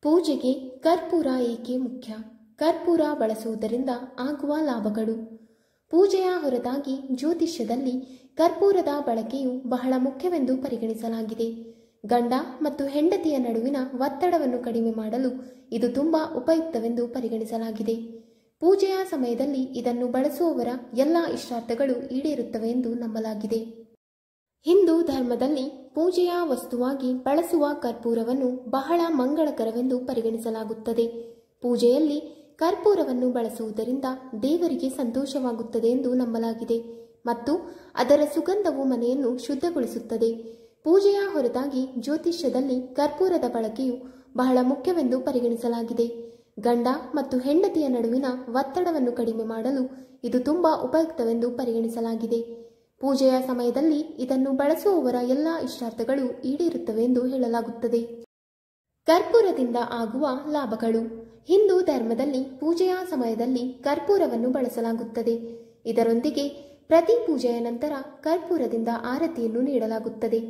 ಪೂಜೆಗೆ ಕರ್ಪೂರ ಏಕೆ ಮುಖ್ಯ? ಕರ್ಪೂರ ಬಳಸುವುದರಿಂದ ಆಗುವ ಲಾಭಗಳು. ಪೂಜೆಯ ಹೊರತಾಗಿ ಜ್ಯೋತಿಷ್ಯದಲ್ಲಿ ಕರ್ಪೂರದ ಬಳಕೆಯು ಬಹಳ ಮುಖ್ಯವೆಂದು ಪರಿಗಣಿಸಲಾಗಿದೆ. ಗಂಡ ಮತ್ತು ಹೆಂಡತಿಯ ನಡುವಿನ ಒತ್ತಡವನ್ನು ಕಡಿಮೆ ಮಾಡಲು ಇದು ತುಂಬಾ ಉಪಯುಕ್ತವೆಂದು ಪರಿಗಣಿಸಲಾಗಿದೆ. ಪೂಜೆಯ ಸಮಯದಲ್ಲಿ ಇದನ್ನು ಬಳಸುವವರ ಎಲ್ಲ ಇಷ್ಟಾರ್ಥಗಳು ಈಡೇರುತ್ತವೆ ಎಂದು ನಂಬಲಾಗಿದೆ. ಹಿಂದೂ ಧರ್ಮದಲ್ಲಿ ಪೂಜೆಯ ವಸ್ತುವಾಗಿ ಬಳಸುವ ಕರ್ಪೂರವನ್ನು ಬಹಳ ಮಂಗಳಕರವೆಂದು ಪರಿಗಣಿಸಲಾಗುತ್ತದೆ. ಪೂಜೆಯಲ್ಲಿ ಕರ್ಪೂರವನ್ನು ಬಳಸುವುದರಿಂದ ದೇವರಿಗೆ ಸಂತೋಷವಾಗುತ್ತದೆ ಎಂದು ನಂಬಲಾಗಿದೆ ಮತ್ತು ಅದರ ಸುಗಂಧವು ಮನೆಯನ್ನು ಶುದ್ಧಗೊಳಿಸುತ್ತದೆ. ಪೂಜೆಯ ಹೊರತಾಗಿ ಜ್ಯೋತಿಷ್ಯದಲ್ಲಿ ಕರ್ಪೂರದ ಬಳಕೆಯು ಬಹಳ ಮುಖ್ಯವೆಂದು ಪರಿಗಣಿಸಲಾಗಿದೆ. ಗಂಡ ಮತ್ತು ಹೆಂಡತಿಯ ನಡುವಿನ ಒತ್ತಡವನ್ನು ಕಡಿಮೆ ಮಾಡಲು ಇದು ತುಂಬಾ ಉಪಯುಕ್ತವೆಂದು ಪರಿಗಣಿಸಲಾಗಿದೆ. ಪೂಜೆಯ ಸಮಯದಲ್ಲಿ ಇದನ್ನು ಬಳಸುವವರ ಎಲ್ಲ ಇಷ್ಟಾರ್ಥಗಳು ಈಡೇರುತ್ತವೆ ಎಂದು ಹೇಳಲಾಗುತ್ತದೆ. ಕರ್ಪೂರದಿಂದ ಆಗುವ ಲಾಭಗಳು. ಹಿಂದೂ ಧರ್ಮದಲ್ಲಿ ಪೂಜೆಯ ಸಮಯದಲ್ಲಿ ಕರ್ಪೂರವನ್ನು ಬಳಸಲಾಗುತ್ತದೆ. ಇದರೊಂದಿಗೆ ಪ್ರತಿ ಪೂಜೆಯ ನಂತರ ಕರ್ಪೂರದಿಂದ ಆರತಿಯನ್ನು ನೀಡಲಾಗುತ್ತದೆ.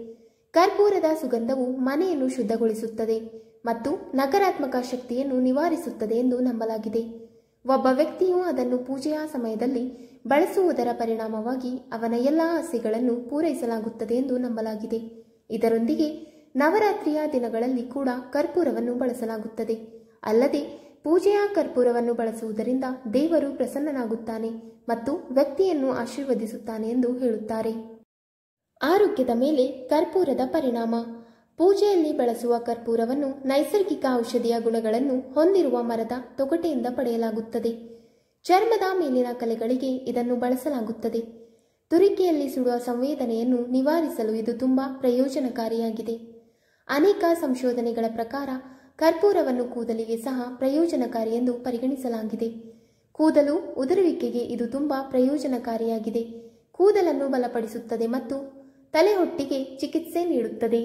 ಕರ್ಪೂರದ ಸುಗಂಧವು ಮನೆಯನ್ನು ಶುದ್ಧಗೊಳಿಸುತ್ತದೆ ಮತ್ತು ನಕಾರಾತ್ಮಕ ಶಕ್ತಿಯನ್ನು ನಿವಾರಿಸುತ್ತದೆ ಎಂದು ನಂಬಲಾಗಿದೆ. ಒಬ್ಬ ವ್ಯಕ್ತಿಯು ಅದನ್ನು ಪೂಜೆಯ ಸಮಯದಲ್ಲಿ ಬಳಸುವುದರ ಪರಿಣಾಮವಾಗಿ ಅವನ ಎಲ್ಲ ಆಸೆಗಳನ್ನು ಪೂರೈಸಲಾಗುತ್ತದೆ ಎಂದು ನಂಬಲಾಗಿದೆ. ಇದರೊಂದಿಗೆ ನವರಾತ್ರಿಯ ದಿನಗಳಲ್ಲಿ ಕೂಡ ಕರ್ಪೂರವನ್ನು ಬಳಸಲಾಗುತ್ತದೆ. ಅಲ್ಲದೆ ಪೂಜೆಯ ಕರ್ಪೂರವನ್ನು ಬಳಸುವುದರಿಂದ ದೇವರು ಪ್ರಸನ್ನನಾಗುತ್ತಾನೆ ಮತ್ತು ವ್ಯಕ್ತಿಯನ್ನು ಆಶೀರ್ವದಿಸುತ್ತಾನೆ ಎಂದು ಹೇಳುತ್ತಾರೆ. ಆರೋಗ್ಯದ ಮೇಲೆ ಕರ್ಪೂರದ ಪರಿಣಾಮ. ಪೂಜೆಯಲ್ಲಿ ಬಳಸುವ ಕರ್ಪೂರವನ್ನು ನೈಸರ್ಗಿಕ ಔಷಧಿಯ ಗುಣಗಳನ್ನು ಹೊಂದಿರುವ ಮರದ ತೊಗಟೆಯಿಂದ ಪಡೆಯಲಾಗುತ್ತದೆ. ಚರ್ಮದ ಮೇಲಿನ ಕಲೆಗಳಿಗೆ ಇದನ್ನು ಬಳಸಲಾಗುತ್ತದೆ. ತುರಿಕೆಯಲ್ಲಿ ಸುಡುವ ಸಂವೇದನೆಯನ್ನು ನಿವಾರಿಸಲು ಇದು ತುಂಬಾ ಪ್ರಯೋಜನಕಾರಿಯಾಗಿದೆ. ಅನೇಕ ಸಂಶೋಧನೆಗಳ ಪ್ರಕಾರ ಕರ್ಪೂರವನ್ನು ಕೂದಲಿಗೆ ಸಹ ಪ್ರಯೋಜನಕಾರಿ ಎಂದು ಪರಿಗಣಿಸಲಾಗಿದೆ. ಕೂದಲು ಉದುರುವಿಕೆಗೆ ಇದು ತುಂಬಾ ಪ್ರಯೋಜನಕಾರಿಯಾಗಿದೆ. ಕೂದಲನ್ನು ಬಲಪಡಿಸುತ್ತದೆ ಮತ್ತು ತಲೆಹೊಟ್ಟಿಗೆ ಚಿಕಿತ್ಸೆ ನೀಡುತ್ತದೆ.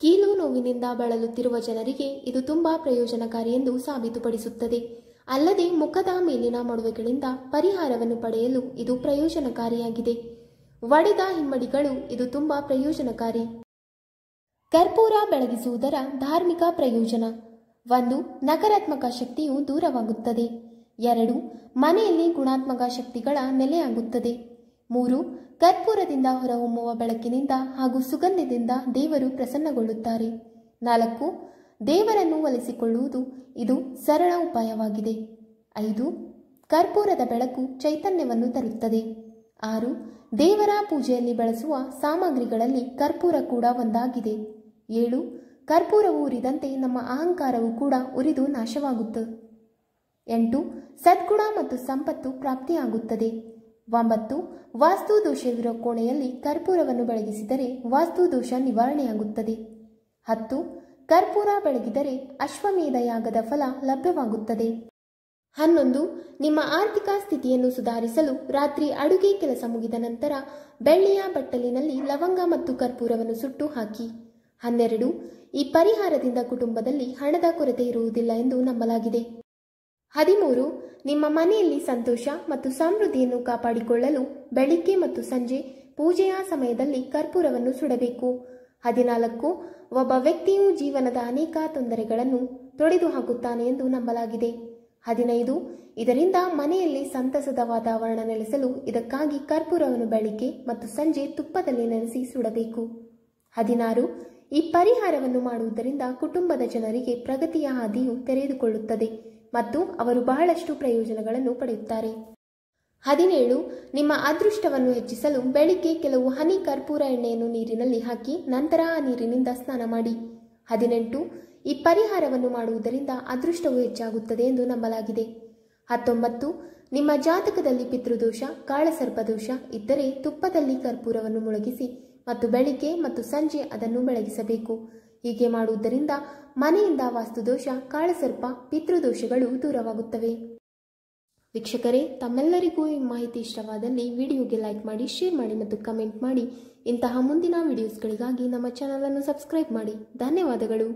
ಕೀಲು ನೋವಿನಿಂದ ಬಳಲುತ್ತಿರುವ ಜನರಿಗೆ ಇದು ತುಂಬಾ ಪ್ರಯೋಜನಕಾರಿ ಎಂದು ಸಾಬೀತುಪಡಿಸುತ್ತದೆ. ಅಲ್ಲದೆ ಮುಖದ ಮೇಲಿನ ಮೊಡವೆಗಳಿಂದ ಪರಿಹಾರವನ್ನು ಪಡೆಯಲು ಇದು ಪ್ರಯೋಜನಕಾರಿಯಾಗಿದೆ. ಒಡೆದ ಹಿಮ್ಮಡಿಗಳು ಇದು ತುಂಬಾ ಪ್ರಯೋಜನಕಾರಿ. ಕರ್ಪೂರ ಬೆಳಗಿಸುವುದರ ಧಾರ್ಮಿಕ ಪ್ರಯೋಜನ. 1. ನಕಾರಾತ್ಮಕ ಶಕ್ತಿಯು ದೂರವಾಗುತ್ತದೆ. 2. ಮನೆಯಲ್ಲಿ ಗುಣಾತ್ಮಕ ಶಕ್ತಿಗಳ ನೆಲೆಯಾಗುತ್ತದೆ. 3. ಕರ್ಪೂರದಿಂದ ಹೊರಹೊಮ್ಮುವ ಬೆಳಕಿನಿಂದ ಹಾಗೂ ಸುಗಂಧದಿಂದ ದೇವರು ಪ್ರಸನ್ನಗೊಳ್ಳುತ್ತಾರೆ. 4. ದೇವರನ್ನು ಒಲಿಸಿಕೊಳ್ಳುವುದು ಇದು ಸರಳ ಉಪಾಯವಾಗಿದೆ. 5. ಕರ್ಪೂರದ ಬೆಳಕು ಚೈತನ್ಯವನ್ನು ತರುತ್ತದೆ. 6. ದೇವರ ಪೂಜೆಯಲ್ಲಿ ಬಳಸುವ ಸಾಮಗ್ರಿಗಳಲ್ಲಿ ಕರ್ಪೂರ ಕೂಡ ಒಂದಾಗಿದೆ. 7. ಕರ್ಪೂರವು ಉರಿದಂತೆ ನಮ್ಮ ಅಹಂಕಾರವು ಕೂಡ ಉರಿದು ನಾಶವಾಗುತ್ತದೆ. 8. ಸದ್ಗುಣ ಮತ್ತು ಸಂಪತ್ತು ಪ್ರಾಪ್ತಿಯಾಗುತ್ತದೆ. 9. ವಾಸ್ತು ದೋಷವಿರುವ ಕೋಣೆಯಲ್ಲಿ ಕರ್ಪೂರವನ್ನು ಬೆಳಗಿಸಿದರೆ ವಾಸ್ತು ದೋಷ ನಿವಾರಣೆಯಾಗುತ್ತದೆ. 10. ಕರ್ಪೂರ ಬೆಳಗಿದರೆ ಅಶ್ವಮೇಧ ಯಾಗದ ಫಲ ಲಭ್ಯವಾಗುತ್ತದೆ. 11. ನಿಮ್ಮ ಆರ್ಥಿಕ ಸ್ಥಿತಿಯನ್ನು ಸುಧಾರಿಸಲು ರಾತ್ರಿ ಅಡುಗೆ ಕೆಲಸ ಮುಗಿದ ನಂತರ ಬೆಳ್ಳಿಯ ಬಟ್ಟಲಿನಲ್ಲಿ ಲವಂಗ ಮತ್ತು ಕರ್ಪೂರವನ್ನು ಸುಟ್ಟು ಹಾಕಿ. 12. ಈ ಪರಿಹಾರದಿಂದ ಕುಟುಂಬದಲ್ಲಿ ಹಣದ ಕೊರತೆ ಇರುವುದಿಲ್ಲ ಎಂದು ನಂಬಲಾಗಿದೆ. 13. ನಿಮ್ಮ ಮನೆಯಲ್ಲಿ ಸಂತೋಷ ಮತ್ತು ಸಮೃದ್ಧಿಯನ್ನು ಕಾಪಾಡಿಕೊಳ್ಳಲು ಬೆಳಿಗ್ಗೆ ಮತ್ತು ಸಂಜೆ ಪೂಜೆಯ ಸಮಯದಲ್ಲಿ ಕರ್ಪೂರವನ್ನು ಸುಡಬೇಕು. 14. ಒಬ್ಬ ವ್ಯಕ್ತಿಯು ಜೀವನದ ಅನೇಕ ತೊಂದರೆಗಳನ್ನು ತೊಡೆದು ಹಾಕುತ್ತಾನೆ ಎಂದು ನಂಬಲಾಗಿದೆ. 15. ಇದರಿಂದ ಮನೆಯಲ್ಲಿ ಸಂತಸದ ವಾತಾವರಣ ನೆಲೆಸಲು ಇದಕ್ಕಾಗಿ ಕರ್ಪೂರವನ್ನು ಬೆಳಿಗ್ಗೆ ಮತ್ತು ಸಂಜೆ ತುಪ್ಪದಲ್ಲಿ ನೆನೆಸಿ ಸುಡಬೇಕು. 16. ಈ ಪರಿಹಾರವನ್ನು ಮಾಡುವುದರಿಂದ ಕುಟುಂಬದ ಜನರಿಗೆ ಪ್ರಗತಿಯ ಹಾದಿಯು ತೆರೆದುಕೊಳ್ಳುತ್ತದೆ ಮತ್ತು ಅವರು ಬಹಳಷ್ಟು ಪ್ರಯೋಜನಗಳನ್ನು ಪಡೆಯುತ್ತಾರೆ. 17. ನಿಮ್ಮ ಅದೃಷ್ಟವನ್ನು ಹೆಚ್ಚಿಸಲು ಬೆಳಿಗ್ಗೆ ಕೆಲವು ಹನಿ ಕರ್ಪೂರ ಎಣ್ಣೆಯನ್ನು ನೀರಿನಲ್ಲಿ ಹಾಕಿ ನಂತರ ಆ ನೀರಿನಿಂದ ಸ್ನಾನ ಮಾಡಿ. 18. ಈ ಪರಿಹಾರವನ್ನು ಮಾಡುವುದರಿಂದ ಅದೃಷ್ಟವು ಹೆಚ್ಚಾಗುತ್ತದೆ ಎಂದು ನಂಬಲಾಗಿದೆ. 19. ನಿಮ್ಮ ಜಾತಕದಲ್ಲಿ ಪಿತೃದೋಷ, ಕಾಳಸರ್ಪದೋಷ ಇದ್ದರೆ ತುಪ್ಪದಲ್ಲಿ ಕರ್ಪೂರವನ್ನು ಮುಳುಗಿಸಿ ಮತ್ತು ಬೆಳಿಗ್ಗೆ ಮತ್ತು ಸಂಜೆ ಅದನ್ನು ಬೆಳಗಿಸಬೇಕು. ಹೀಗೆ ಮಾಡುವುದರಿಂದ ಮನೆಯಿಂದ ವಾಸ್ತುದೋಷ, ಕಾಳಸರ್ಪ, ಪಿತೃದೋಷಗಳು ದೂರವಾಗುತ್ತವೆ. ವೀಕ್ಷಕರೇ, ತಮ್ಮೆಲ್ಲರಿಗೂ ಈ ಮಾಹಿತಿ ಇಷ್ಟವಾದಲ್ಲಿ ವಿಡಿಯೋಗೆ ಲೈಕ್ ಮಾಡಿ, ಶೇರ್ ಮಾಡಿ ಮತ್ತು ಕಮೆಂಟ್ ಮಾಡಿ. ಇಂತಹ ಮುಂದಿನ ವಿಡಿಯೋಸ್ಗಳಿಗಾಗಿ ನಮ್ಮ ಚಾನಲ್ ಅನ್ನು ಸಬ್ಸ್ಕ್ರೈಬ್ ಮಾಡಿ. ಧನ್ಯವಾದಗಳು.